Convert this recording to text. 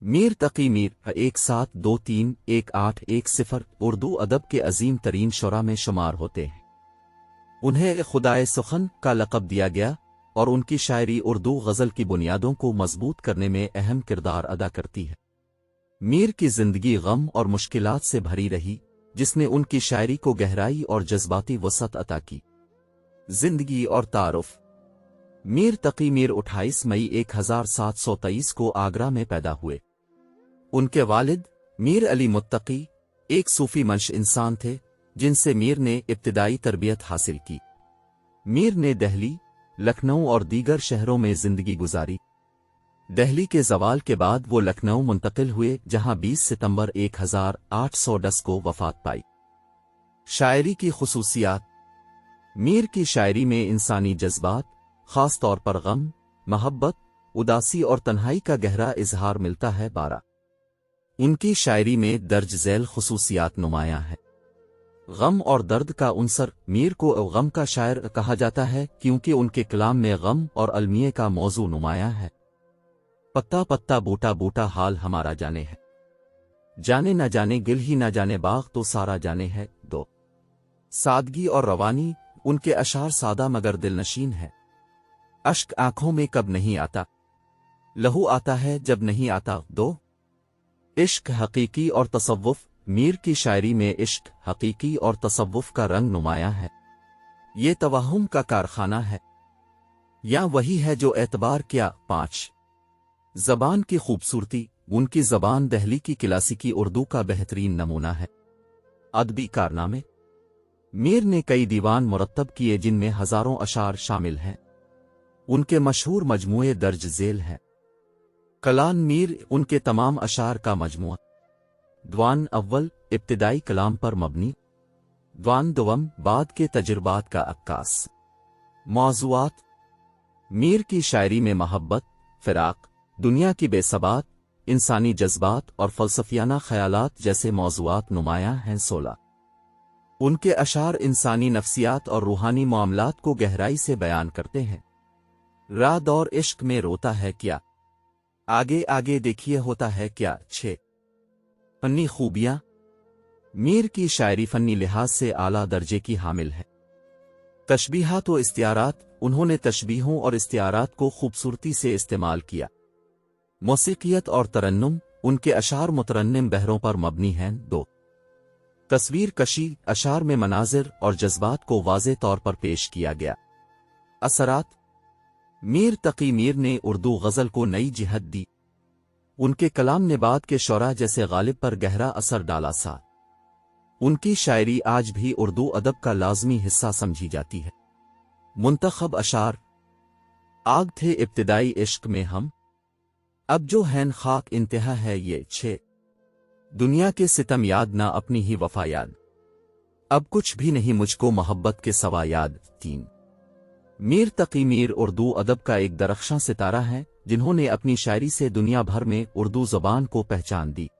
मीर तकी मीर 17231810 उर्दू अदब के अजीम तरीन शुरा में शुमार होते हैं। उन्हें खुदाए सुखन का लक़ब दिया गया और उनकी शायरी उर्दू गज़ल की बुनियादों को मजबूत करने में अहम किरदार अदा करती है। मीर की जिंदगी गम और मुश्किलात से भरी रही, जिसने उनकी शायरी को गहराई और जज्बाती वसअत अता की। जिंदगी और तारुफ। मीर तकी मीर 28 मई 1723 को आगरा में पैदा हुए। उनके वालिद मीर अली मुत्तकी एक सूफी मंश इंसान थे, जिनसे मीर ने इब्तिदाई तरबियत हासिल की। मीर ने दिल्ली, लखनऊ और दीगर शहरों में जिंदगी गुजारी। दिल्ली के ज़वाल के बाद वो लखनऊ मुंतकिल हुए, जहां 20 सितंबर 1810 को वफात पाई। शायरी की खुसूसियात। मीर की शायरी में इंसानी जज्बात, खास तौर पर गम, मोहब्बत, उदासी और तन्हाई का गहरा इजहार मिलता है। 12 इनकी शायरी में दर्ज झैल खुसूसियात नुमायां है। गम और दर्द का उनसर। मीर को गम का शायर कहा जाता है क्योंकि उनके कलाम में गम और अलमिये का मौजू नुमायां है। पत्ता पत्ता बूटा बूटा हाल हमारा जाने है, जाने न जाने गिल ही न जाने बाग तो सारा जाने है। 2 सादगी और रवानी। उनके अशार सादा मगर दिलनशीन है। अश्क आंखों में कब नहीं आता, लहू आता है जब नहीं आता। 2 इश्क हकीकी और तसव्वुफ। मीर की शायरी में इश्क, हकीकी और तसव्वुफ का रंग नुमायां है। ये तवहुम का कारखाना है, या वही है जो एतबार किया। 5 ज़बान की खूबसूरती। उनकी ज़बान दिल्ली की क्लासिकी उर्दू का बेहतरीन नमूना है। अदबी कारनामे। मीर ने कई दीवान मुरत्तब किए, जिनमें हजारों अशार शामिल हैं। उनके मशहूर मजमूए दर्ज झैल हैं। कलाम मीर उनके तमाम अशार का मजमुआ। दीवान अव्वल इब्तिदाई कलाम पर मबनी। दीवान दुवम बाद के तजुर्बात का अक्कास। मौज़ूआत। मीर की शायरी में मोहब्बत, फिराक, दुनिया की बेसबात, इंसानी जज्बात और फ़लसफ़ियाना ख़यालात जैसे मौज़ूआत नुमायां हैं। 16 उनके अशार इंसानी नफ्सियात और रूहानी मामलात को गहराई से बयान करते हैं। रात और इश्क में रोता है क्या, आगे आगे देखिए होता है क्या। 6 फन्नी खूबियां। मीर की शायरी फन्नी लिहाज से आला दर्जे की हामिल है। तशबीहात व इस्तियारात। उन्होंने तशबीहों और इस्तियारात को खूबसूरती से इस्तेमाल किया। मौसीकियत और तरन्नुम। उनके अशार मुतरन्निम बहरों पर मबनी हैं। 2 तस्वीर कशी। अशार में मनाजिर और जज्बात को वाज़े तौर पर पेश किया गया। असरात। मीर तकी मीर ने उर्दू गज़ल को नई जिहत दी। उनके कलाम ने बाद के शौरा जैसे गालिब पर गहरा असर डाला सा। उनकी शायरी आज भी उर्दू अदब का लाज़मी हिस्सा समझी जाती है। मुंतखब अशार। आग थे इब्तिदाई इश्क में हम, अब जो हैन खाक इंतहा है ये। 6 दुनिया के सितम याद ना अपनी ही वफा याद, अब कुछ भी नहीं मुझको मोहब्बत के सवा याद। 3 मीर तकी मीर उर्दू अदब का एक दरख्शां सितारा है, जिन्होंने अपनी शायरी से दुनिया भर में उर्दू ज़बान को पहचान दी।